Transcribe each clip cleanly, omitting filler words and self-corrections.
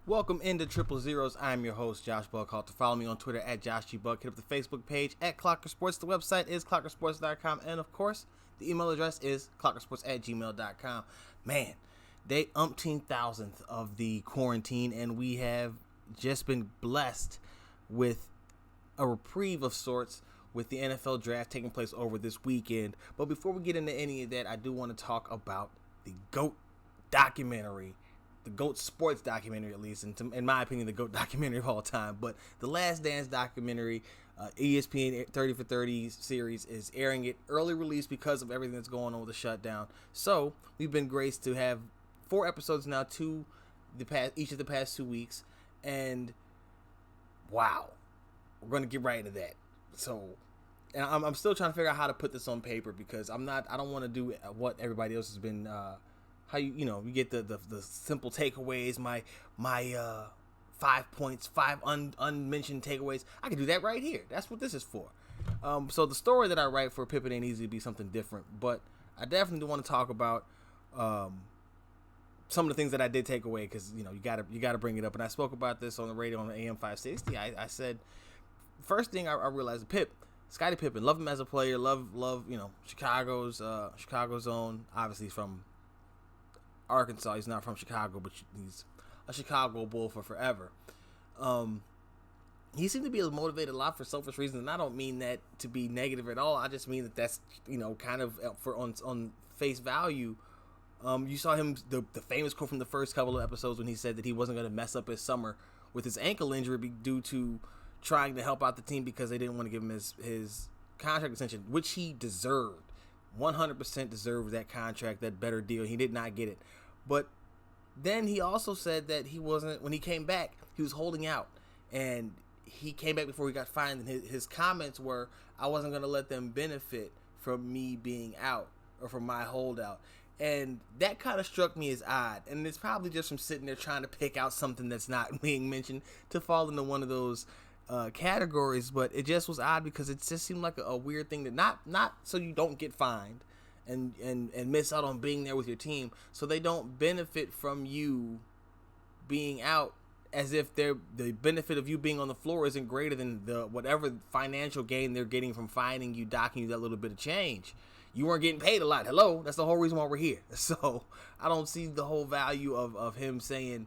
Welcome into Triple Zeros. I'm your host, Josh Buckhalter. Follow me on Twitter at Josh G. Buck. Hit up the Facebook page at Clocker Sports. The website is clockersports.com. And, of course, the email address is clockersports@gmail.com. Man, day umpteen thousandth of the quarantine, and we have just been blessed with a reprieve of sorts with the NFL draft taking place over this weekend. But before we get into any of that, I do want to talk about the GOAT documentary. The GOAT sports documentary, at least, and in my opinion, the GOAT documentary of all time. But the Last Dance documentary, ESPN 30 for 30 series, is airing it early release because of everything that's going on with the shutdown. So we've been graced to have 4 episodes now, each of the past 2 weeks, and wow, we're gonna get right into that. So, and I'm still trying to figure out how to put this on paper because I don't want to do what everybody else has been. How you get the simple takeaways, my 5 points, 5 unmentioned takeaways. I can do that right here. That's what this is for. So the story that I write for Pippen ain't easy to be something different, but I definitely want to talk about some of the things that I did take away because you gotta bring it up. And I spoke about this on the radio on the AM 560. I said first thing I realized Scottie Pippen, love him as a player, love Chicago's own. Obviously he's from Arkansas. He's not from Chicago, but he's a Chicago Bull for forever. He seemed to be motivated a lot for selfish reasons, and I don't mean that to be negative at all. I just mean that's kind of on face value. You saw him the famous quote from the first couple of episodes when he said that he wasn't going to mess up his summer with his ankle injury due to trying to help out the team because they didn't want to give him his contract extension, which he deserved. 100% deserved that contract, that better deal. He did not get it. But then he also said that when he came back, he was holding out. And he came back before he got fined. And his comments were, I wasn't going to let them benefit from me being out or from my holdout. And that kind of struck me as odd. And it's probably just from sitting there trying to pick out something that's not being mentioned to fall into one of those categories, but it just was odd because it just seemed like a weird thing to not so you don't get fined and miss out on being there with your team, so they don't benefit from you being out, as if the benefit of you being on the floor isn't greater than the whatever financial gain they're getting from finding you, docking you that little bit of change. You weren't getting paid a lot. Hello, that's the whole reason why we're here. So I don't see the whole value of him saying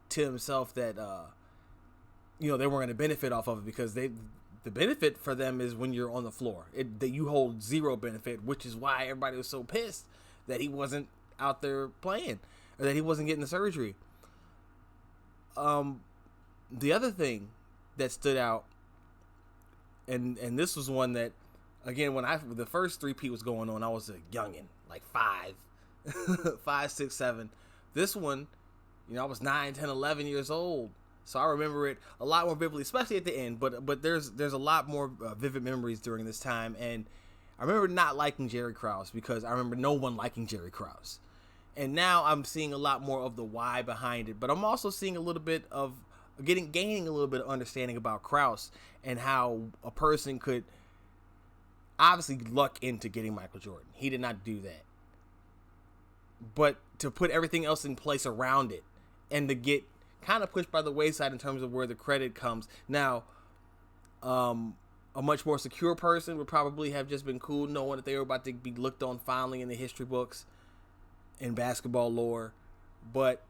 to himself that they weren't going to benefit off of it, because the benefit for them is when you're on the floor. That you hold zero benefit, which is why everybody was so pissed that he wasn't out there playing, or that he wasn't getting the surgery. The other thing that stood out, and this was one that, again, when the first 3P was going on, I was a youngin, like 5, 6, 7. This one, I was 9, 10, 11 years old. So I remember it a lot more vividly, especially at the end. But there's a lot more vivid memories during this time. And I remember not liking Jerry Krause because I remember no one liking Jerry Krause. And now I'm seeing a lot more of the why behind it. But I'm also seeing a little bit of gaining a little bit of understanding about Krause and how a person could obviously luck into getting Michael Jordan. He did not do that. But to put everything else in place around it and to get kind of pushed by the wayside in terms of where the credit comes. Now, a much more secure person would probably have just been cool knowing that they were about to be looked on fondly in the history books in basketball lore. But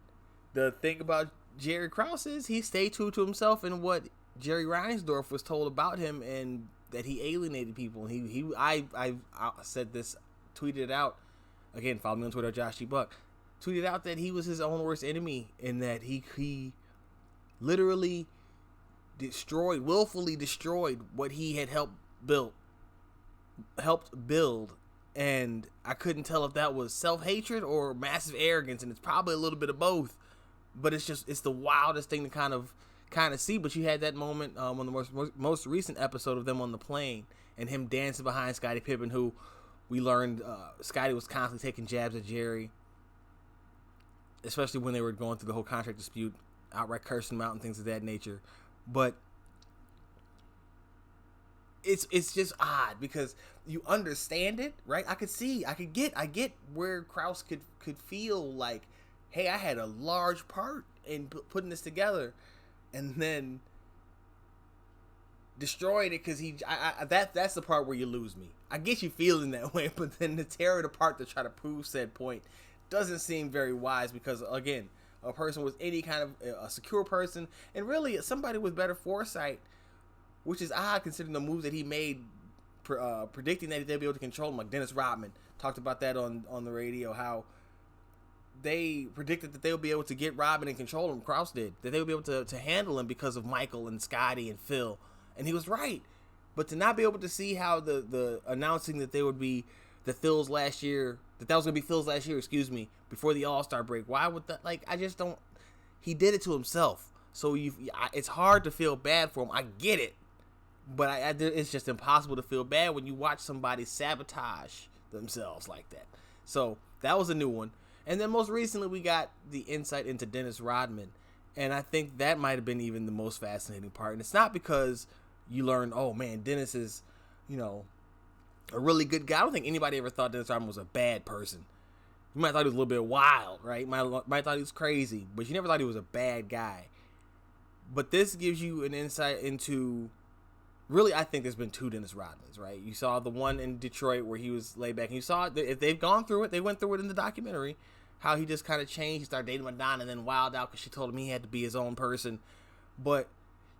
the thing about Jerry Krause is he stayed true to himself and what Jerry Reinsdorf was told about him, and that he alienated people. I said this, tweeted it out. Again, follow me on Twitter, Josh G. Buck. Tweeted out that he was his own worst enemy, and that he literally willfully destroyed what he had helped build. And I couldn't tell if that was self-hatred or massive arrogance, and it's probably a little bit of both. But it's the wildest thing to kind of kind of see. But you had that moment on the most recent episode of them on the plane and him dancing behind Scottie Pippen, who we learned Scottie was constantly taking jabs at Jerry, especially when they were going through the whole contract dispute, outright cursing him out and things of that nature. But it's just odd because you understand it, right? I get where Krause could feel like, hey, I had a large part in putting this together, and then destroyed it because that's the part where you lose me. I get you feeling that way, but then to tear it apart to try to prove said point doesn't seem very wise because, again, a person with any kind of a secure person and really somebody with better foresight, which is odd considering the moves that he made, predicting that they'd be able to control him. Like Dennis Rodman talked about that on the radio, how they predicted that they would be able to get Rodman and control him. Krause did. That they would be able to handle him because of Michael and Scottie and Phil. And he was right. But to not be able to see how the announcing that they would be that was going to be Phil's last year, before the All-Star break. Why would that? Like, I just don't. He did it to himself. So it's hard to feel bad for him. I get it. But it's just impossible to feel bad when you watch somebody sabotage themselves like that. So that was a new one. And then most recently we got the insight into Dennis Rodman. And I think that might have been even the most fascinating part. And it's not because you learn, oh man, Dennis is, a really good guy. I don't think anybody ever thought Dennis Rodman was a bad person. You might have thought he was a little bit wild, right? You might have thought he was crazy, but you never thought he was a bad guy. But this gives you an insight into, really, I think there's been two Dennis Rodmans, right? You saw the one in Detroit where he was laid back, and you saw it. If they've gone through it, they went through it in the documentary, how he just kind of changed. He started dating Madonna and then wild out because she told him he had to be his own person. But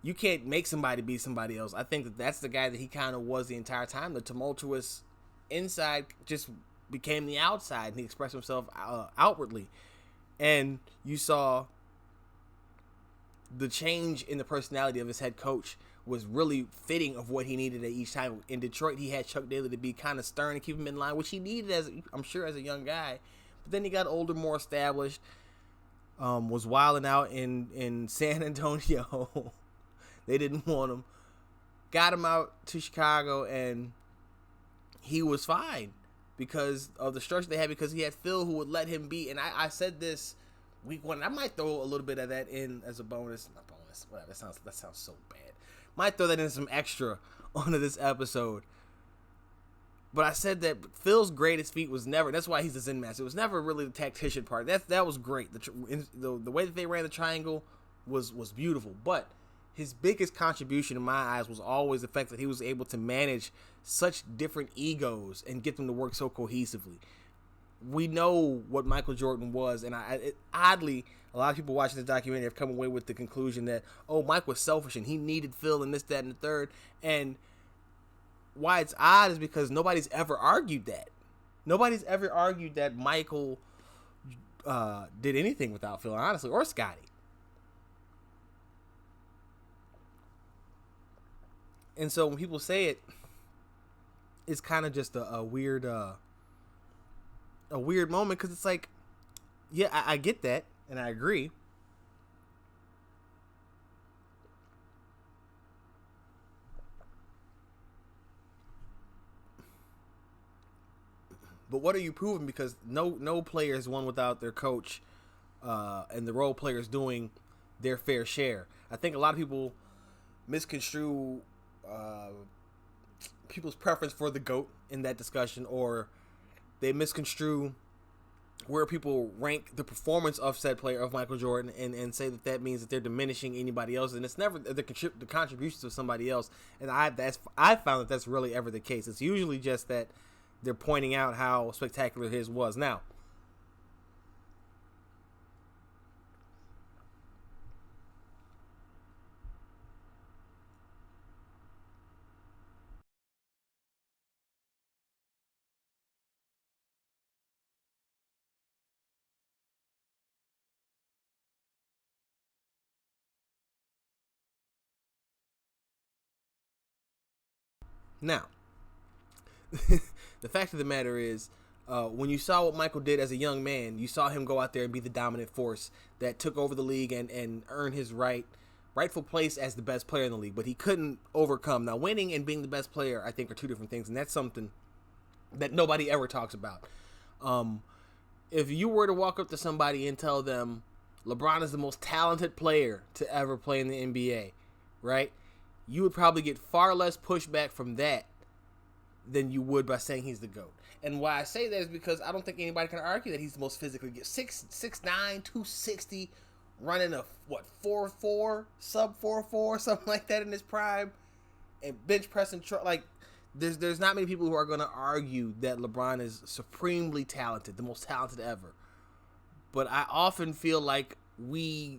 you can't make somebody be somebody else. I think that's the guy that he kind of was the entire time. The tumultuous inside just became the outside, and he expressed himself outwardly. And you saw the change in the personality of his head coach was really fitting of what he needed at each time. In Detroit, he had Chuck Daly to be kind of stern and keep him in line, which he needed, I'm sure, as a young guy. But then he got older, more established, was wilding out in San Antonio. They didn't want him. Got him out to Chicago, and he was fine because of the structure they had, because he had Phil who would let him be. And I said this week one. I might throw a little bit of that in as a bonus. Not bonus. Whatever. That sounds so bad. Might throw that in some extra onto this episode. But I said that Phil's greatest feat was never. That's why he's the Zen master. It was never really the tactician part. That was great. The way that they ran the triangle was beautiful. But his biggest contribution in my eyes was always the fact that he was able to manage such different egos and get them to work so cohesively. We know what Michael Jordan was, and oddly, a lot of people watching this documentary have come away with the conclusion that, oh, Mike was selfish and he needed Phil and this, that, and the third. And why it's odd is because nobody's ever argued that. Nobody's ever argued that Michael did anything without Phil, honestly, or Scottie. And so when people say it, it's kind of just a weird moment, because it's like, yeah, I get that, and I agree. But what are you proving? Because no player is won without their coach, and the role players doing their fair share. I think a lot of people misconstrue people's preference for the GOAT in that discussion, or they misconstrue where people rank the performance of said player, of Michael Jordan, and say that means that they're diminishing anybody else, and it's never the contributions of somebody else. And I found that that's really ever the case. It's usually just that they're pointing out how spectacular his was. Now, the fact of the matter is, when you saw what Michael did as a young man, you saw him go out there and be the dominant force that took over the league and earn his right, rightful place as the best player in the league, but he couldn't overcome. Now, winning and being the best player, I think, are two different things, and that's something that nobody ever talks about. If you were to walk up to somebody and tell them LeBron is the most talented player to ever play in the NBA, right? You would probably get far less pushback from that than you would by saying he's the GOAT. And why I say that is because I don't think anybody can argue that he's the most physically gifted. 6'9", 260, running a 4.4, sub 4.4, something like that in his prime, and bench pressing like there's not many people who are going to argue that LeBron is supremely talented, the most talented ever. But I often feel like we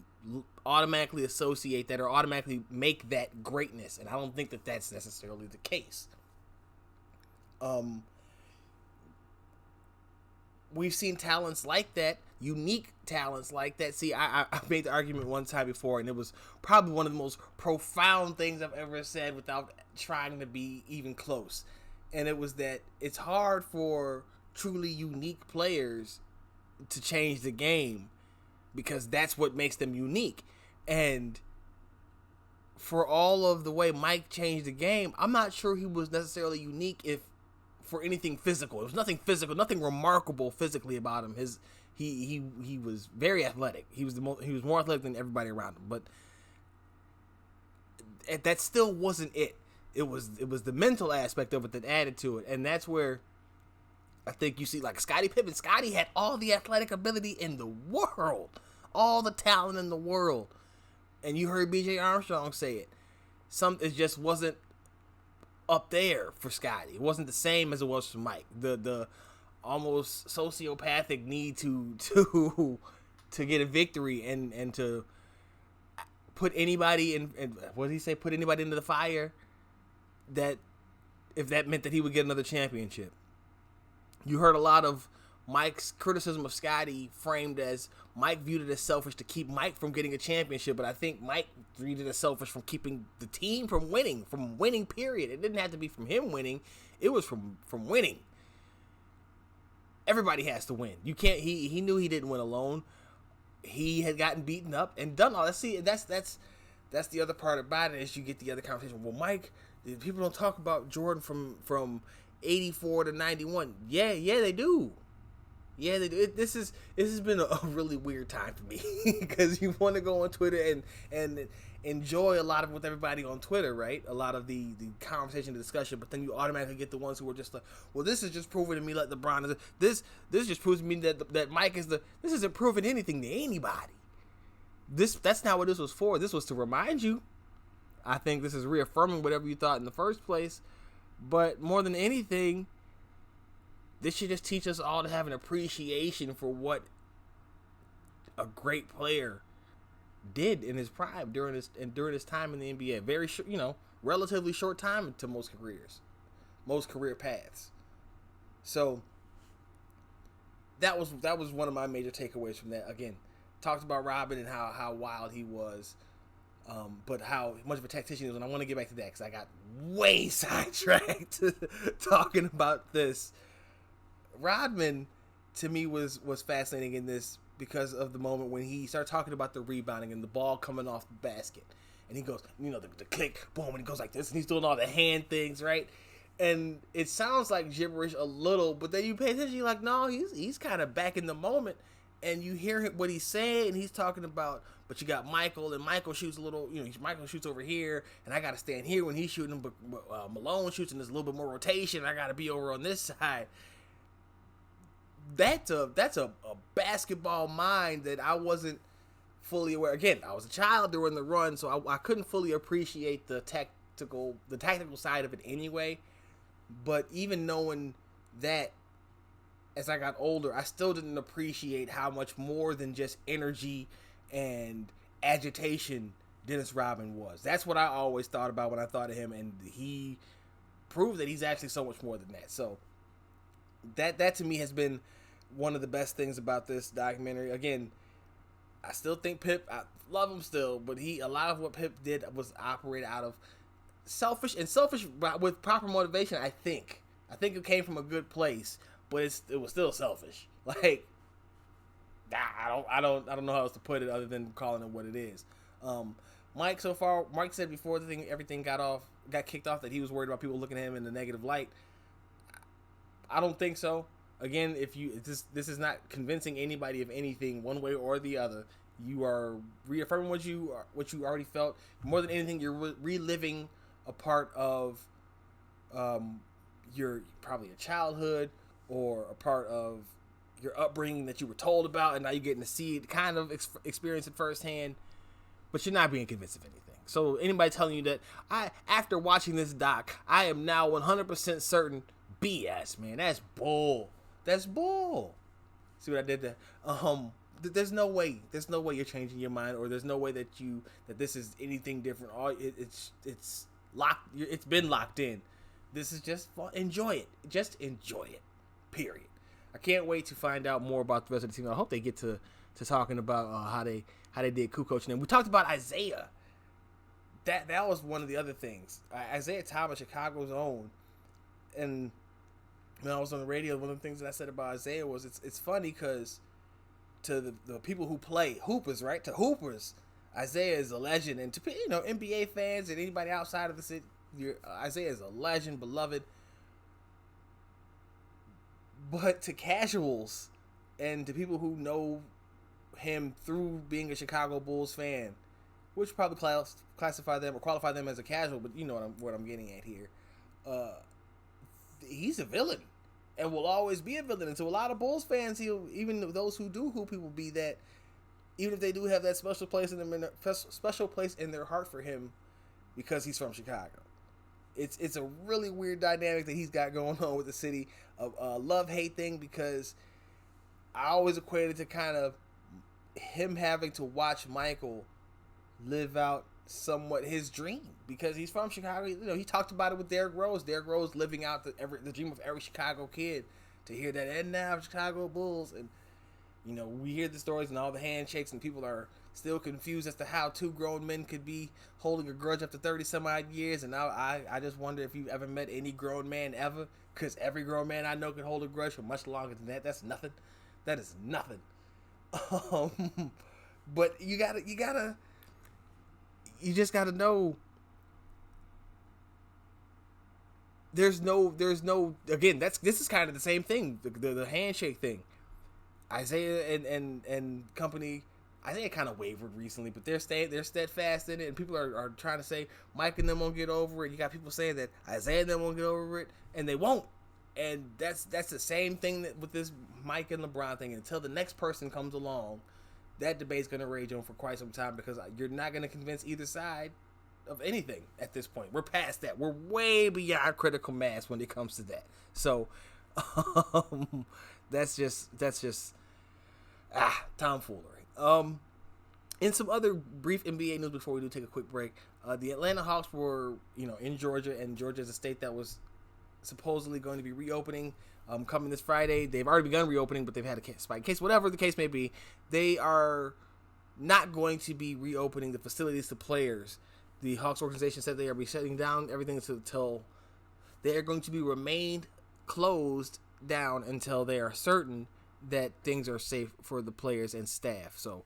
automatically associate that or automatically make that greatness, and I don't think that that's necessarily the case. We've seen talents like that, unique talents like that. See, I made the argument one time before, and it was probably one of the most profound things I've ever said without trying to be even close. And it was that it's hard for truly unique players to change the game because that's what makes them unique. And for all of the way Mike changed the game, I'm not sure he was necessarily unique for anything physical. There was nothing physical, nothing remarkable physically about him. He was very athletic. He was more athletic than everybody around him. But that still wasn't it. It was the mental aspect of it that added to it, and that's where I think you see like Scottie Pippen. Scottie had all the athletic ability in the world, all the talent in the world, and you heard B.J. Armstrong say it. It just wasn't up there for Scottie. It wasn't the same as it was for Mike. The almost sociopathic need to get a victory and to put anybody in, and what did he say? Put anybody into the fire. That if that meant that he would get another championship. You heard a lot of Mike's criticism of Scottie framed as Mike viewed it as selfish to keep Mike from getting a championship, but I think Mike viewed it as selfish from keeping the team from winning, period. It didn't have to be from him winning. It was from winning. Everybody has to win. You can't, he knew he didn't win alone. He had gotten beaten up and done all that. See, that's the other part about it is you get the other conversation. Well, Mike, people don't talk about Jordan from 84 to 91. Yeah, they do. Yeah, they do. This has been a really weird time for me because you want to go on Twitter and enjoy a lot of with everybody on Twitter, right? A lot of the conversation, the discussion, but then you automatically get the ones who are just like, well, this is just proving to me like LeBron is this just proves to me that Mike is this isn't proving anything to anybody. That's not what this was for. This was to remind you. I think this is reaffirming whatever you thought in the first place, but more than anything, this should just teach us all to have an appreciation for what a great player did in his prime during his time in the NBA. Very short, relatively short time to most career paths. So that was one of my major takeaways from that. Again, talked about Robin and how wild he was, but how much of a tactician he was. And I want to get back to that because I got way sidetracked talking about this. Rodman, to me, was fascinating in this because of the moment when he started talking about the rebounding and the ball coming off the basket. And he goes, the click, boom, and he goes like this, and he's doing all the hand things, right? And it sounds like gibberish a little, but then you pay attention, you're like, no, he's kind of back in the moment. And you hear what he's saying, and he's talking about, but you got Michael, and Michael shoots a little, Michael shoots over here, and I got to stand here when he's shooting, but Malone shoots, and there's a little bit more rotation, I got to be over on this side. That's a basketball mind that I wasn't fully aware. Again, I was a child during the run, so I couldn't fully appreciate the tactical side of it anyway. But even knowing that, as I got older, I still didn't appreciate how much more than just energy and agitation Dennis Rodman was. That's what I always thought about when I thought of him, and he proved that he's actually so much more than that. So that to me has been one of the best things about this documentary. Again, I still think Pip, I love him still, but a lot of what Pip did was operate out of selfish with proper motivation. I think it came from a good place, but it was still selfish. Like, I don't know how else to put it other than calling it what it is. Mike, so far, Mike said before everything got kicked off, that he was worried about people looking at him in the negative light. I don't think so. Again, if this is not convincing anybody of anything one way or the other. You are reaffirming what you already felt. More than anything, you're reliving a part of your probably a childhood or a part of your upbringing that you were told about, and now you're getting to see it, kind of experience it firsthand. But you're not being convinced of anything. So anybody telling you that after watching this doc, I am now 100% certain, BS, man. That's bull. That's bull. See what I did there? There's no way you're changing your mind, or there's no way that this is anything different. It's locked. It's been locked in. This is just fun. Enjoy it. Just enjoy it. Period. I can't wait to find out more about the rest of the team. I hope they get to talking about how they did coaching. And we talked about Isaiah. That was one of the other things. Isaiah Thomas, Chicago's own, and when I was on the radio, one of the things that I said about Isaiah was it's funny because to the people who play hoopers, right? To hoopers, Isaiah is a legend, and to NBA fans and anybody outside of the city, Isaiah is a legend, beloved. But to casuals and to people who know him through being a Chicago Bulls fan, which probably classify them or qualify them as a casual, but you know what I'm getting at here. He's a villain and will always be a villain. And to a lot of Bulls fans, even those who do hoop, he will be that. Even if they do have that special place in their heart for him, because he's from Chicago. It's a really weird dynamic that he's got going on with the city, a love-hate thing, because I always equated to kind of him having to watch Michael live out somewhat his dream, because he's from Chicago. He talked about it with Derrick Rose. Derrick Rose living out the dream of every Chicago kid to hear that, and now Chicago Bulls. And we hear the stories and all the handshakes, and people are still confused as to how two grown men could be holding a grudge after 30 some odd years. And now I just wonder if you've ever met any grown man ever, because every grown man I know can hold a grudge for much longer than that. That's nothing. That is nothing. But you just gotta know. There's no again. This is kind of the same thing. The handshake thing. Isaiah and company. Isaiah kind of wavered recently, but they're steadfast in it, and people are trying to say Mike and them won't get over it. You got people saying that Isaiah and them won't get over it, and they won't. And that's the same thing with this Mike and LeBron thing. Until the next person comes along, that debate's going to rage on for quite some time, because you're not going to convince either side of anything at this point. We're past that. We're way beyond critical mass when it comes to that. So that's just tomfoolery. In some other brief NBA news before we do take a quick break, the Atlanta Hawks were in Georgia, and Georgia is a state that was supposedly going to be reopening coming this Friday. They've already begun reopening, but they've had a spike case. Whatever the case may be, they are not going to be reopening the facilities to players. The Hawks organization said they are shutting down everything until they are going to be remained closed down until they are certain that things are safe for the players and staff. So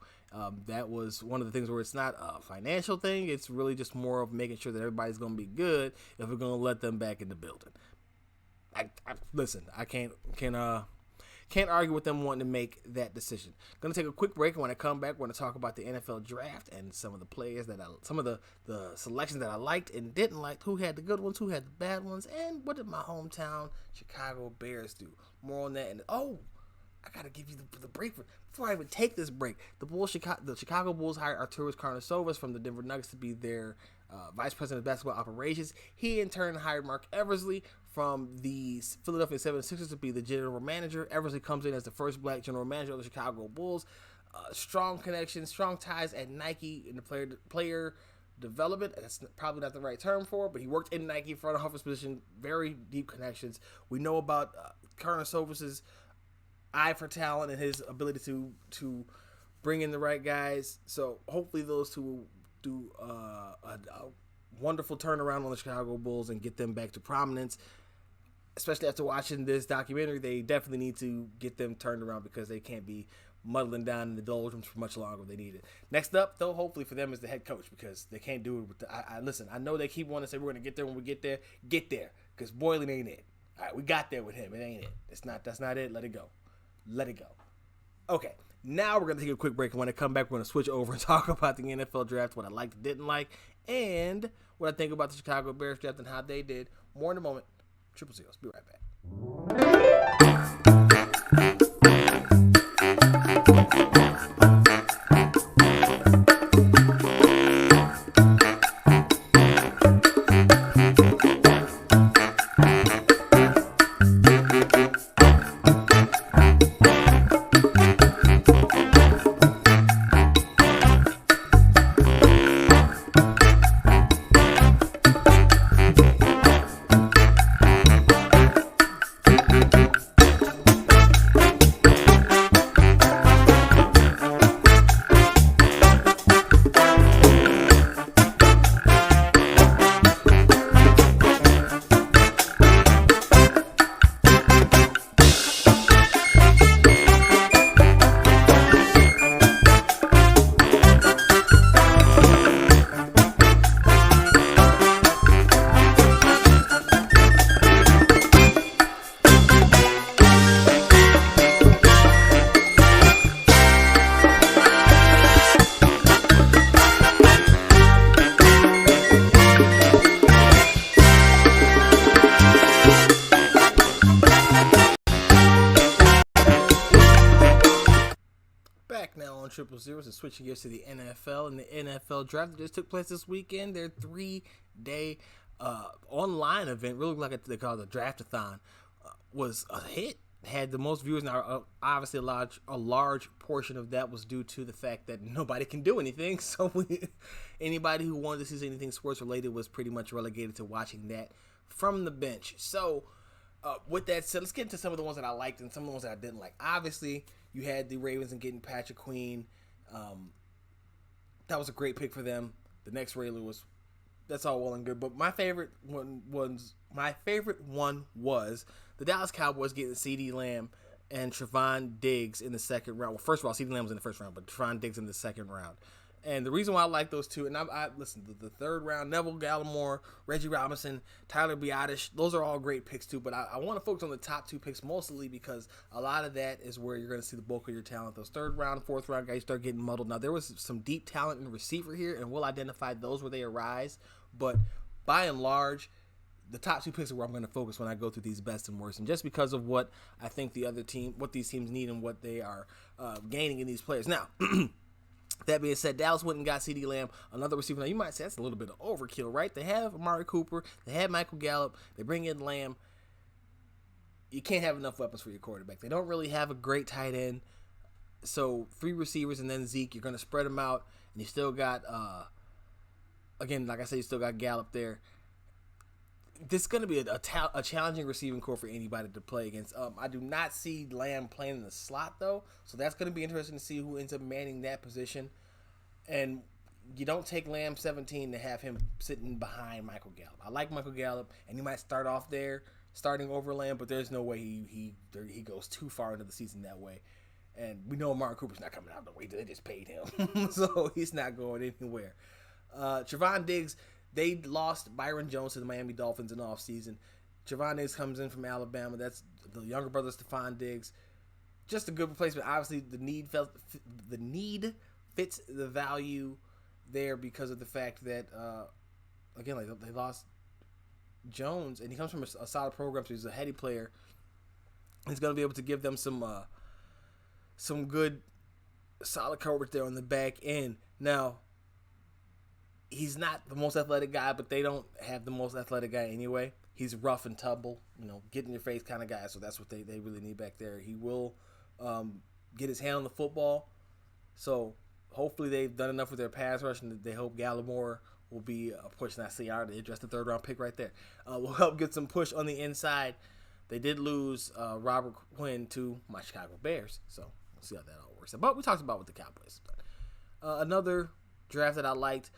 that was one of the things where it's not a financial thing. It's really just more of making sure that everybody's going to be good if we're going to let them back in the building. Listen, I can't argue with them wanting to make that decision. Going to take a quick break, and when I come back, we're going to talk about the NFL draft and some of the players some of the selections that I liked and didn't like, who had the good ones, who had the bad ones, and what did my hometown Chicago Bears do. More on that. And I got to give you the break. Before I even take this break, the Chicago Bulls hired Arturas Karnisovas from the Denver Nuggets to be their vice president of basketball operations. He in turn hired Mark Eversley from the Philadelphia 76ers to be the general manager. Eversley comes in as the first black general manager of the Chicago Bulls. Strong connections, strong ties at Nike in the player development. That's probably not the right term for it, but he worked in Nike front office position. Very deep connections. We know about Karnisovas' eye for talent and his ability to bring in the right guys. So hopefully those two will do a wonderful turnaround on the Chicago Bulls and get them back to prominence. Especially after watching this documentary, they definitely need to get them turned around, because they can't be muddling down in the doldrums for much longer than they needed. Next up, though, hopefully for them is the head coach, because they can't do it with listen, I know they keep wanting to say we're going to get there when we get there. Get there, because Boylen ain't it. All right, we got there with him. It ain't it. That's not it. Let it go. Let it go. Okay, now we're going to take a quick break, and when I come back, we're going to switch over and talk about the NFL draft, what I liked and didn't like, and what I think about the Chicago Bears draft and how they did. More in a moment. Triple Zeros. Be right back. Triple Zeros and switching gears to the NFL and the NFL draft that just took place this weekend. Their 3-day online event, really like they call it a draft-a-thon, was a hit. Had the most viewers. Now, obviously, a large portion of that was due to the fact that nobody can do anything. So anybody who wanted to see anything sports related was pretty much relegated to watching that from the bench. So with that said, let's get into some of the ones that I liked and some of the ones that I didn't like. Obviously, you had the Ravens and getting Patrick Queen. That was a great pick for them. The next Railer that's all well and good. But my favorite one was the Dallas Cowboys getting CeeDee Lamb and Trevon Diggs in the second round. Well, first of all, CeeDee Lamb was in the first round, but Trevon Diggs in the second round. And the reason why I like those two, and I listen, the third round, Neville Gallimore, Reggie Robinson, Tyler Biadasz, those are all great picks too. But I want to focus on the top two picks mostly because a lot of that is where you're going to see the bulk of your talent. Those third round, fourth round guys start getting muddled. Now, there was some deep talent in the receiver here, and we'll identify those where they arise. But by and large, the top two picks are where I'm going to focus when I go through these best and worst. And just because of what I think what these teams need and what they are gaining in these players. Now, that being said, Dallas went and got CeeDee Lamb, another receiver. Now, you might say that's a little bit of overkill, right? They have Amari Cooper. They have Michael Gallup. They bring in Lamb. You can't have enough weapons for your quarterback. They don't really have a great tight end. So, 3 receivers and then Zeke. You're going to spread them out. And you still got, again, like I said, you still got Gallup there. This is going to be a challenging receiving core for anybody to play against. I do not see Lamb playing in the slot, though, so that's going to be interesting to see who ends up manning that position. And you don't take Lamb 17 to have him sitting behind Michael Gallup. I like Michael Gallup, and he might start off there, starting over Lamb, but there's no way he goes too far into the season that way. And we know Amari Cooper's not coming out of the way. They just paid him, so he's not going anywhere. Trevon Diggs, they lost Byron Jones to the Miami Dolphins in the offseason. Trevon Diggs comes in from Alabama. That's the younger brother, Stephon Diggs. Just a good replacement. Obviously, the need fits the value there because of the fact that, again, like they lost Jones, and he comes from a solid program, so he's a heady player. He's going to be able to give them some good, solid coverage there on the back end. Now, he's not the most athletic guy, but they don't have the most athletic guy anyway. He's rough and tumble, get in your face kind of guy. So that's what they really need back there. He will get his hand on the football. So hopefully they've done enough with their pass rush, and they hope Gallimore will be a push. And I see already addressed the third round pick right there. Will help get some push on the inside. They did lose Robert Quinn to my Chicago Bears. So we'll see how that all works out. But we talked about with the Cowboys. Another draft that I liked,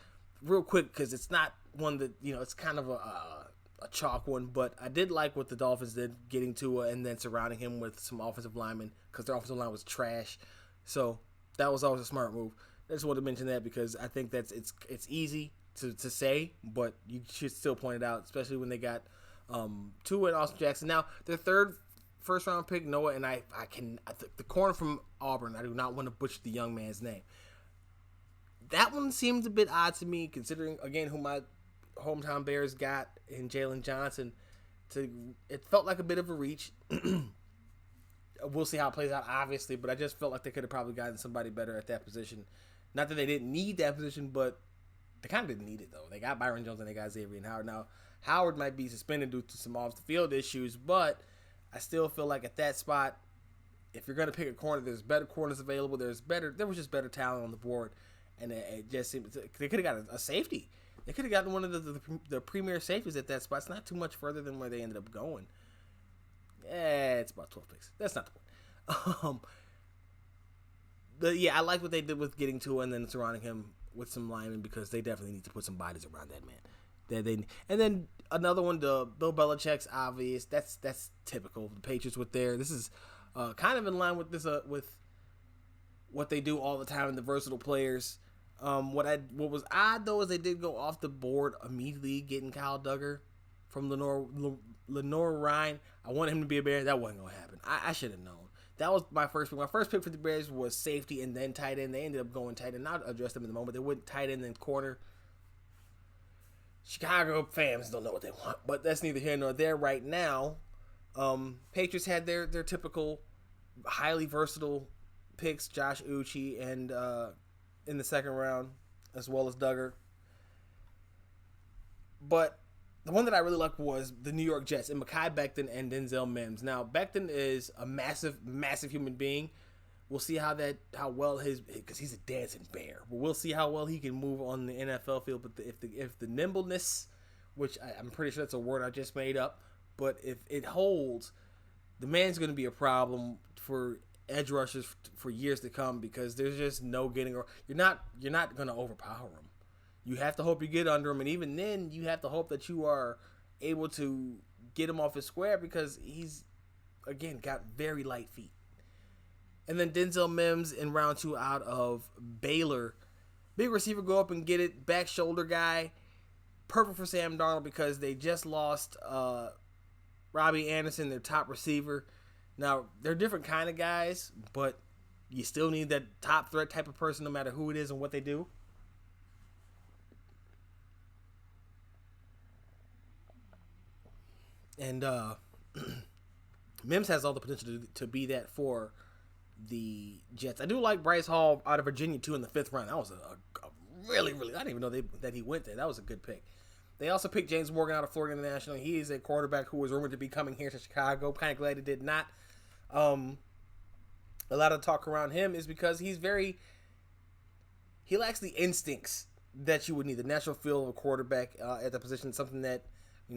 real quick, because it's not one that, it's kind of a chalk one, but I did like what the Dolphins did, getting Tua and then surrounding him with some offensive linemen, because their offensive line was trash. So that was always a smart move. I just wanted to mention that because I think it's easy to say, but you should still point it out, especially when they got Tua and Austin Jackson. Now their third first round pick, Noah, and the corner from Auburn. I do not want to butcher the young man's name. That one seems a bit odd to me, considering again who my hometown Bears got in Jalen Johnson. It felt like a bit of a reach. We'll see how it plays out, obviously, but I just felt like they could have probably gotten somebody better at that position. Not that they didn't need that position, but they kind of didn't need it, though. They got Byron Jones and they got Xavier Howard. Now, Howard might be suspended due to some off-the-field issues, but I still feel like at that spot, if you're going to pick a corner, there's better corners available. There was just better talent on the board, and it just seemed they could have got a safety. They could have gotten one of the premier safeties at that spot. It's not too much further than where they ended up going. Yeah, it's about 12 picks. That's not the point. I like what they did with getting Tua and then surrounding him with some linemen because they definitely need to put some bodies around that man. And then another one, the Bill Belichick's obvious. That's typical. The Patriots with this is kind of in line with this with what they do all the time in the versatile players. What was odd though is they did go off the board immediately getting Kyle Duggar from Lenore Ryan. I wanted him to be a Bear. That wasn't gonna happen. I should have known. That was my first pick. My first pick for the Bears was safety and then tight end. They ended up going tight end. I'll address them in the moment. They went tight end and corner. Chicago fans don't know what they want, but that's neither here nor there right now. Patriots had their typical highly versatile picks, Josh Uche and in the second round, as well as Duggar. But the one that I really liked was the New York Jets and Mekhi Becton and Denzel Mims. Now, Becton is a massive, massive human being. We'll see because he's a dancing bear. But we'll see how well he can move on the NFL field. But if the nimbleness, which I'm pretty sure that's a word I just made up, but if it holds, the man's going to be a problem for edge rushers for years to come because there's just no getting. You're not going to overpower him. You have to hope you get under him, and even then, you have to hope that you are able to get him off his square because he's, again, got very light feet. And then Denzel Mims in round 2 out of Baylor. Big receiver, go up and get it. Back shoulder guy. Perfect for Sam Darnold because they just lost Robbie Anderson, their top receiver. Now, they're different kind of guys, but you still need that top threat type of person no matter who it is and what they do. And Mims has all the potential to be that for the Jets. I do like Bryce Hall out of Virginia, too, in the 5th round. That was a really, really... I didn't even know that he went there. That was a good pick. They also picked James Morgan out of Florida International. He is a quarterback who was rumored to be coming here to Chicago. Kind of glad he did not. A lot of talk around him is because he lacks the instincts that you would need. The natural feel of a quarterback at the position, something that...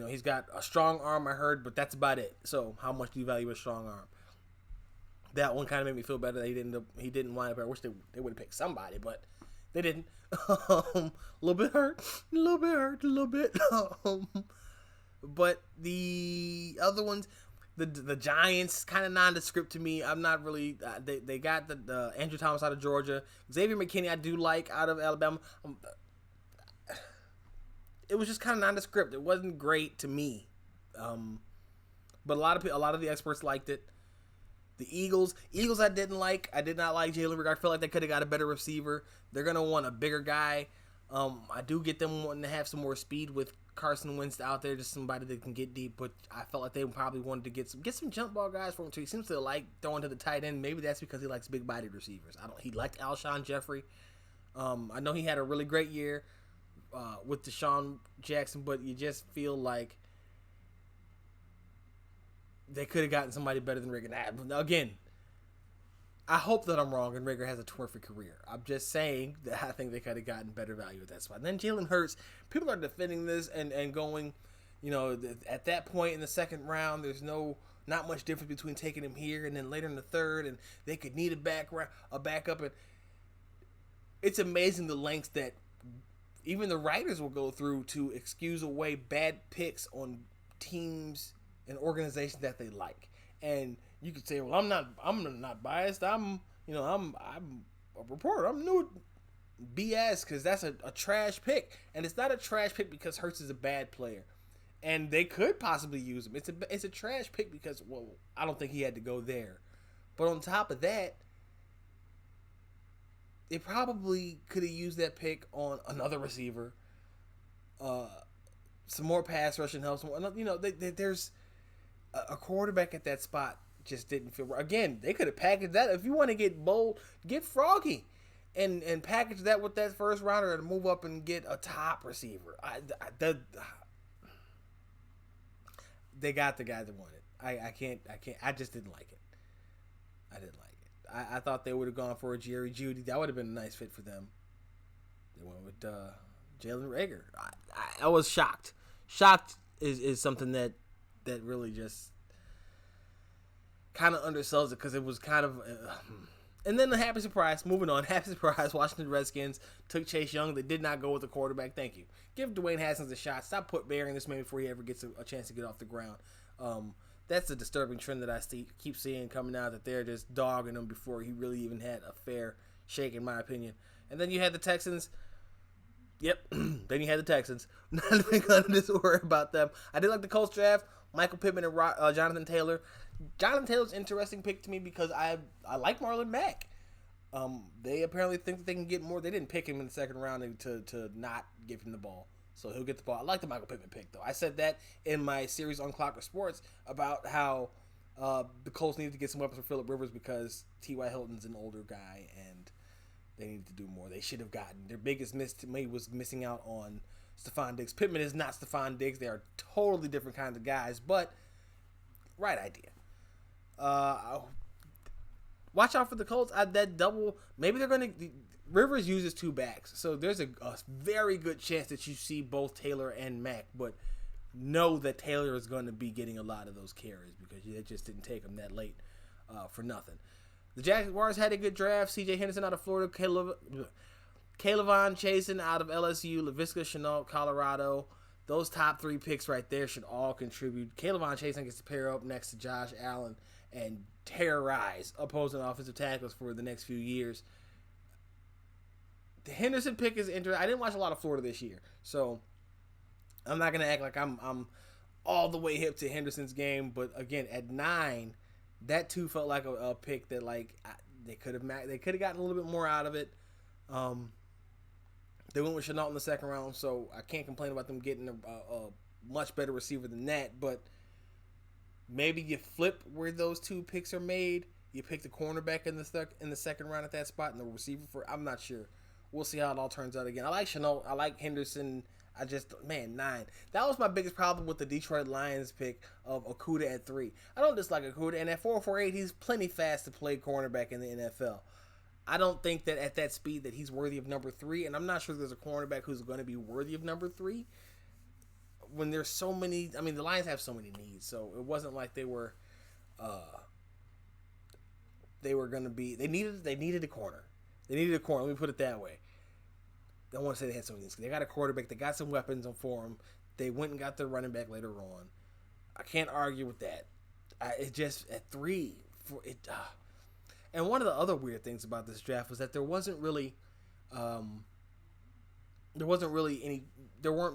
he's got a strong arm, I heard, but that's about it. So, how much do you value a strong arm? That one kind of made me feel better that he didn't wind up. I wish they would have picked somebody, but they didn't. A little bit hurt. But the other ones, the Giants, kind of nondescript to me. I'm not really. They got the Andrew Thomas out of Georgia. Xavier McKinney I do like out of Alabama. It was just kind of nondescript. It wasn't great to me, but a lot of the experts liked it. The Eagles I didn't like. I did not like Jalen Reagor. I feel like they could have got a better receiver. They're gonna want a bigger guy. I do get them wanting to have some more speed with Carson Wentz out there, just somebody that can get deep. But I felt like they probably wanted to get some jump ball guys for him too. He seems to like throwing to the tight end. Maybe that's because he likes big bodied receivers. He liked Alshon Jeffrey. I know he had a really great year with Deshaun Jackson, but you just feel like they could have gotten somebody better than Reagor. Now, again, I hope that I'm wrong and Reagor has a terrific career. I'm just saying that I think they could have gotten better value at that spot. And then Jalen Hurts, people are defending this and going, at that point in the second round, there's not much difference between taking him here and then later in the third, and they could need a backup. And it's amazing the lengths that even the writers will go through to excuse away bad picks on teams and organizations that they like. And you could say, well, I'm not biased. I'm I'm a reporter. I'm new. BS, because that's a trash pick, and it's not a trash pick because Hurts is a bad player, and they could possibly use him. It's a trash pick because, well, I don't think he had to go there, but on top of that, they probably could have used that pick on another receiver, some more pass rushing help. There's a quarterback at that spot just didn't feel right. Again, they could have packaged that. If you want to get bold, get Froggy. And package that with that first rounder and move up and get a top receiver. They got the guy that wanted. I just didn't like it. I didn't like it. I thought they would have gone for a Jerry Jeudy. That would have been a nice fit for them. They went with Jalen Reagor. I was shocked. Shocked is something that really just kind of undersells it, because it was kind of. And then the happy surprise, moving on, happy surprise, Washington Redskins took Chase Young. They did not go with the quarterback. Thank you. Give Dwayne Haskins a shot. Stop burying this man before he ever gets a chance to get off the ground. That's a disturbing trend that I keep seeing coming out, that they're just dogging him before he really even had a fair shake, in my opinion. And then you had the Texans. Yep, then you had the Texans. Not even going to just worry about them. I did like the Colts draft. Michael Pittman and Jonathan Taylor. Jonathan Taylor's an interesting pick to me because I like Marlon Mack. They apparently think that they can get more. They didn't pick him in the second round to not give him the ball. So he'll get the ball. I like the Michael Pittman pick, though. I said that in my series on Clocker Sports about how the Colts needed to get some weapons for Phillip Rivers because T.Y. Hilton's an older guy and they needed to do more. They should have gotten. Their biggest miss to me was missing out on Stephon Diggs. Pittman is not Stephon Diggs. They are totally different kinds of guys, but right idea. Watch out for the Colts. That double, maybe they're going to. Rivers uses two backs, so there's a very good chance that you see both Taylor and Mack, but know that Taylor is going to be getting a lot of those carries because they just didn't take him that late for nothing. The Jaguars had a good draft. C.J. Henderson out of Florida, K'Lavon Chaisson out of LSU, Laviska Shenault, Colorado. Those top three picks right there should all contribute. K'Lavon Chaisson gets to pair up next to Josh Allen and terrorize opposing offensive tackles for the next few years. The Henderson pick is interesting. I didn't watch a lot of Florida this year, so I'm not gonna act like I'm all the way hip to Henderson's game. But again, at 9, that too felt like a pick that they could have gotten a little bit more out of it. They went with Shenault in the second round, so I can't complain about them getting a much better receiver than that. But maybe you flip where those two picks are made. You pick the cornerback in the second round at that spot, and the receiver I'm not sure. We'll see how it all turns out again. I like Shenault. I like Henderson. 9. That was my biggest problem with the Detroit Lions pick of Okudah at 3. I don't dislike Okudah, and at 4.48, he's plenty fast to play cornerback in the NFL. I don't think that at that speed that he's worthy of number 3, and I'm not sure there's a cornerback who's going to be worthy of number 3 when there's so many. I mean, the Lions have so many needs, so it wasn't like they were going to be. They needed a corner. They needed a corner. Let me put it that way. I don't want to say they had so many needs. They got a quarterback. They got some weapons for him. They went and got their running back later on. I can't argue with that. It just at 3 for it. And one of the other weird things about this draft was that there weren't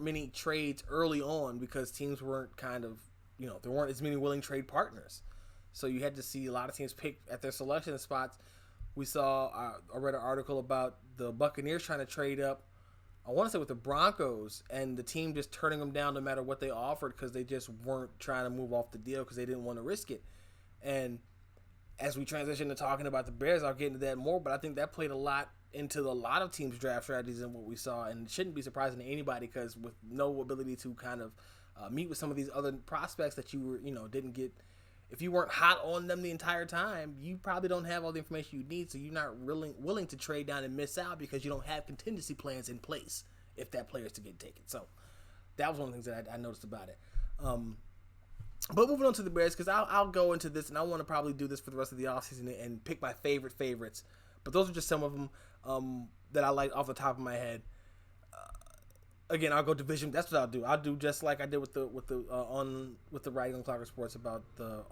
many trades early on because teams weren't there weren't as many willing trade partners. So you had to see a lot of teams pick at their selection spots. We saw, I read an article about the Buccaneers trying to trade up, I want to say with the Broncos, and the team just turning them down no matter what they offered because they just weren't trying to move off the deal because they didn't want to risk it. And as we transition to talking about the Bears, I'll get into that more, but I think that played a lot into a lot of teams' draft strategies and what we saw, and it shouldn't be surprising to anybody because with no ability to kind of meet with some of these other prospects that you didn't get. If you weren't hot on them the entire time, you probably don't have all the information you need, so you're not really willing to trade down and miss out because you don't have contingency plans in place if that player is to get taken. So that was one of the things that I noticed about it. But moving on to the Bears, because I'll go into this, and I want to probably do this for the rest of the offseason and pick my favorites. But those are just some of them that I like off the top of my head. Again, I'll go division. That's what I'll do. I'll do just like I did with the writing on Clocker Sports about the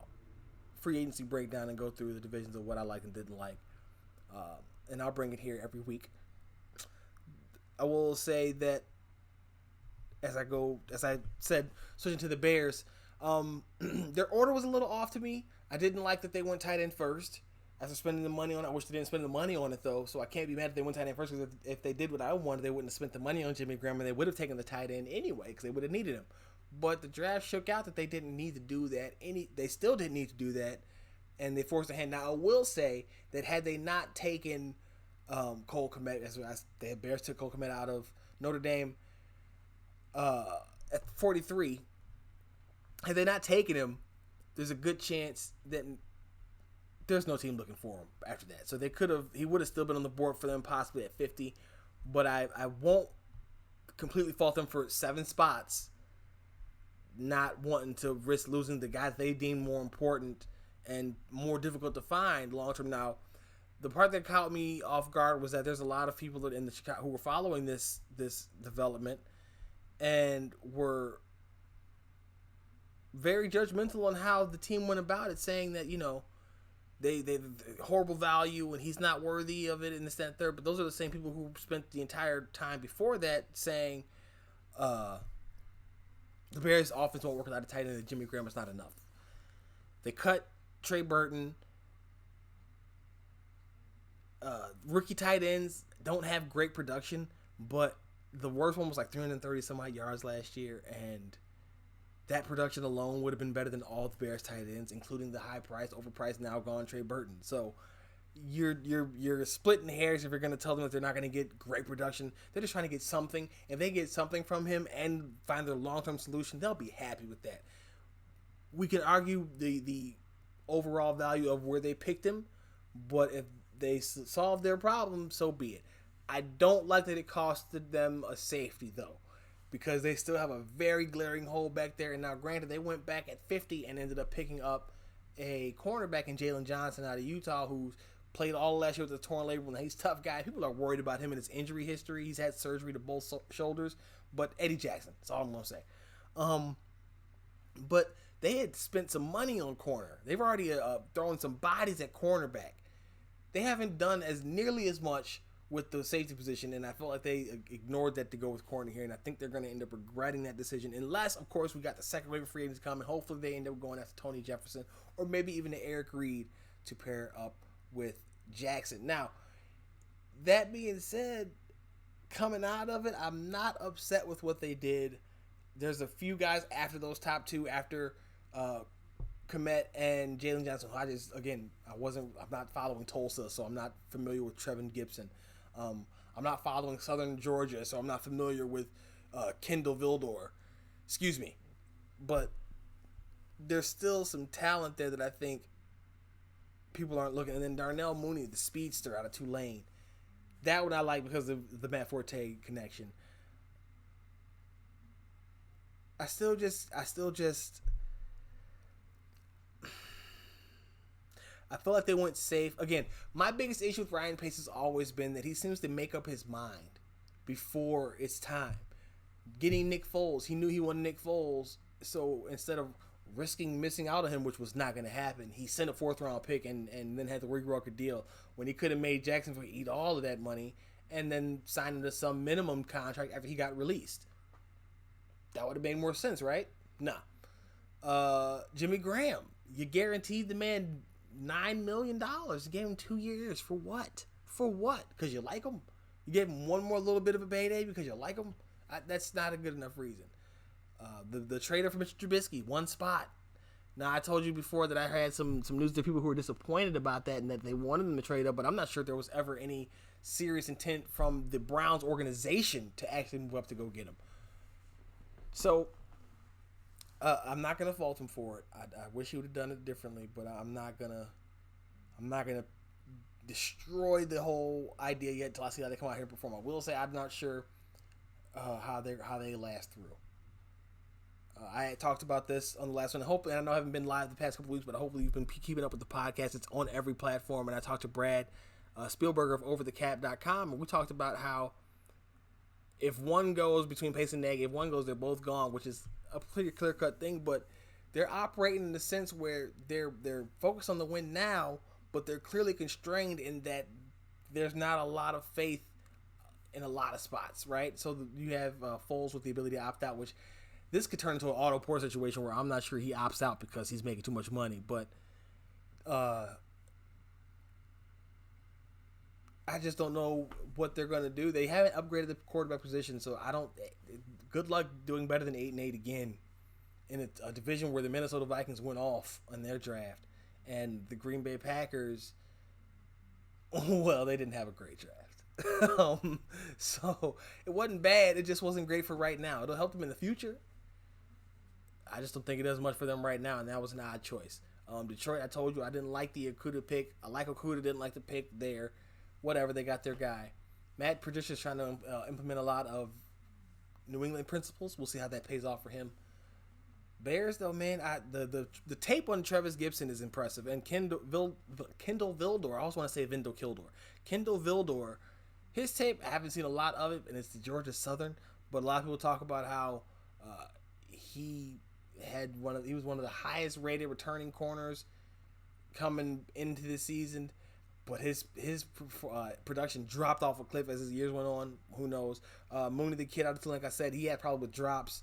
free agency breakdown and go through the divisions of what I liked and didn't like. and I'll bring it here every week. I will say that as I said, switching to the Bears, their order was a little off to me. I didn't like that they went tight end first. After spending the money on it, I wish they didn't spend the money on it though. So I can't be mad if they went tight end first, because if they did what I wanted, they wouldn't have spent the money on Jimmy Graham, and they would have taken the tight end anyway, because they would have needed him. But the draft shook out that they didn't need to do that. They still didn't need to do that, and they forced their hand. Now I will say that had they not taken Cole Kmet, as the Bears took Cole Kmet out of Notre Dame at 43, had they not taken him, there's a good chance that there's no team looking for him after that. So he would have still been on the board for them, possibly at 50. But I won't completely fault them for 7 spots, not wanting to risk losing the guys they deem more important and more difficult to find long term. Now, the part that caught me off guard was that there's a lot of people in the Chicago who were following this development and were very judgmental on how the team went about it, saying that, they horrible value and he's not worthy of it and this, that, and third. But those are the same people who spent the entire time before that saying the Bears' offense won't work without a tight end, and Jimmy Graham is not enough. They cut Trey Burton. Rookie tight ends don't have great production, but the worst one was like 330 some odd yards last year, and that production alone would have been better than all the Bears tight ends, including the overpriced, now gone Trey Burton. So you're splitting hairs if you're going to tell them that they're not going to get great production. They're just trying to get something. If they get something from him and find their long-term solution, they'll be happy with that. We can argue the overall value of where they picked him, but if they solve their problem, so be it. I don't like that it costed them a safety, though, because they still have a very glaring hole back there. And now, granted, they went back at 50 and ended up picking up a cornerback in Jalen Johnson out of Utah, who's played all last year with a torn labrum. He's a tough guy. People are worried about him and his injury history. He's had surgery to both shoulders. But Eddie Jackson, that's all I'm going to say. But they had spent some money on corner. They've already thrown some bodies at cornerback. They haven't done as nearly as much with the safety position, and I felt like they ignored that to go with corner here, and I think they're going to end up regretting that decision, unless, of course, we got the second wave of free agents coming. Hopefully they end up going after Tony Jefferson, or maybe even to Eric Reed to pair up with Jackson. Now, that being said, coming out of it, I'm not upset with what they did. There's a few guys after those top two, after Kmet and Jalen Johnson. I'm not following Tulsa, so I'm not familiar with Trevin Gibson. I'm not following Southern Georgia, so I'm not familiar with Kendall Vildor. Excuse me. But there's still some talent there that I think people aren't looking. And then Darnell Mooney, the speedster out of Tulane. That one I like because of the Matt Forte connection. I still just I feel like they went safe. Again, my biggest issue with Ryan Pace has always been that he seems to make up his mind before it's time. Getting Nick Foles, he knew he wanted Nick Foles, so instead of risking missing out on him, which was not going to happen, he sent a 4th-round pick and then had to rework a deal when he could have made Jacksonville eat all of that money and then sign him to some minimum contract after he got released. That would have made more sense, right? Nah. Jimmy Graham, you guaranteed the man $9 million. You gave him 2 years. For what? For what? Because you like him? You gave him one more little bit of a payday because you like him? That's not a good enough reason. The trader for Mr. Trubisky, 1 spot. Now, I told you before that I had some news to people who were disappointed about that and that they wanted him to trade up, but I'm not sure there was ever any serious intent from the Browns organization to actually move up to go get him. So, I'm not gonna fault him for it. I wish he would have done it differently, but I'm not gonna destroy the whole idea yet until I see how they come out here and perform. I will say I'm not sure how they last through. I talked about this on the last one. Hopefully, I know I haven't been live the past couple weeks, but hopefully you've been keeping up with the podcast. It's on every platform, and I talked to Brad Spielberger of OverTheCap.com, and we talked about how if one goes between Pace and Nagy, if one goes, they're both gone, which is a pretty clear-cut thing, but they're operating in the sense where they're focused on the win now, but they're clearly constrained in that there's not a lot of faith in a lot of spots, right? So you have Foles with the ability to opt out, which this could turn into an Otto Porter situation where I'm not sure he opts out because he's making too much money. But I just don't know what they're going to do. They haven't upgraded the quarterback position, so I don't. Good luck doing better than 8-8 again in a division where the Minnesota Vikings went off on their draft, and the Green Bay Packers. Well, they didn't have a great draft. So it wasn't bad. It just wasn't great for right now. It'll help them in the future. I just don't think it does much for them right now, and that was an odd choice. Detroit, I told you I didn't like the Okudah pick. I like Okudah, didn't like the pick there. Whatever, they got their guy. Matt Patricia's trying to implement a lot of New England principles. We'll see how that pays off for him. Bears, though, man, the tape on Travis Gibson is impressive. And Kendall Vildor, I also want to say Vendel Kildor. Kendall Vildor, his tape, I haven't seen a lot of it, and it's the Georgia Southern. But a lot of people talk about how he was one of the highest rated returning corners coming into the season. But his production dropped off a cliff as his years went on. Who knows? Mooney the kid, like I said, he had problems with drops.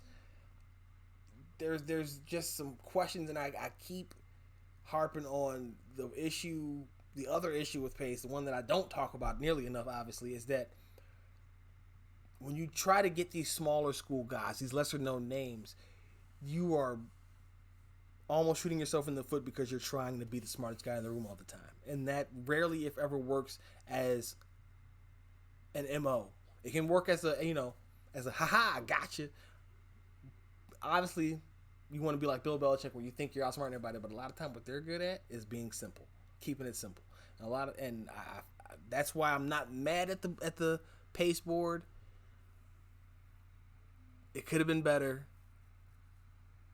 There's just some questions, and I keep harping on the issue. The other issue with Pace, the one that I don't talk about nearly enough, obviously, is that when you try to get these smaller school guys, these lesser known names, you are almost shooting yourself in the foot because you're trying to be the smartest guy in the room all the time. And that rarely, if ever, works as an MO. It can work as a haha, I gotcha. Obviously, you want to be like Bill Belichick where you think you're outsmarting everybody, but a lot of time what they're good at is being simple, keeping it simple. And that's why I'm not mad at the Pace board. It could have been better.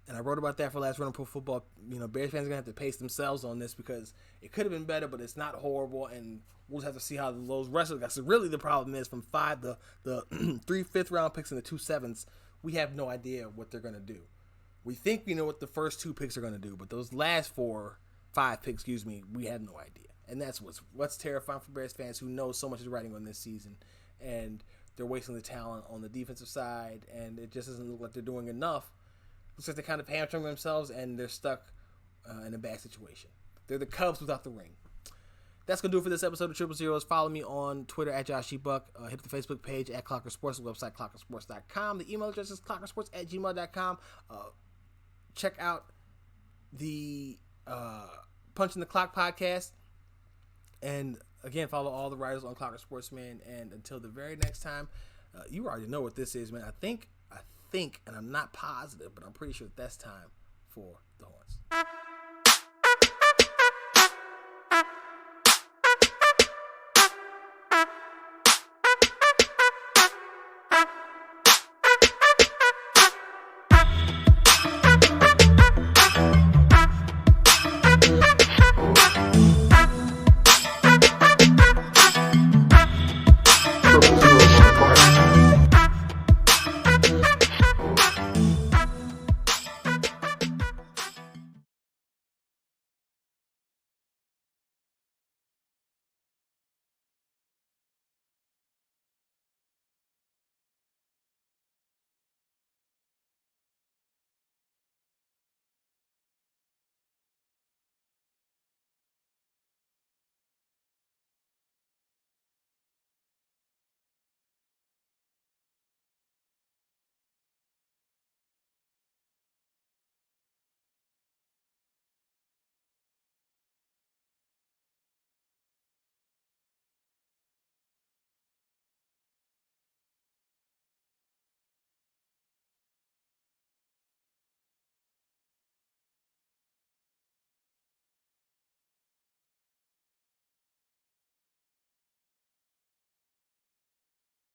And I wrote about that for last Run on Pro Football. Bears fans are going to have to pace themselves on this because it could have been better, but it's not horrible. And we'll just have to see how those rest of the guys. So really the problem is from the 3 5th-round picks and the 2 7s, we have no idea what they're going to do. We think we know what the first 2 picks are going to do, but those last 5 picks, we have no idea. And that's what's terrifying for Bears fans who know so much is riding on this season. And they're wasting the talent on the defensive side, and it just doesn't look like they're doing enough. Looks like they kind of hamstring themselves, and they're stuck in a bad situation. They're the Cubs without the ring. That's going to do it for this episode of Triple Zeros. Follow me on Twitter at Josh Buck. Hit the Facebook page at Clocker Sports, the website clockersports.com. The email address is clockersports@gmail.com. Check out the Punching the Clock podcast. And again, follow all the writers on Clocker Sportsman. And until the very next time, you already know what this is, man. I think, and I'm not positive, but I'm pretty sure that's time for the Horns.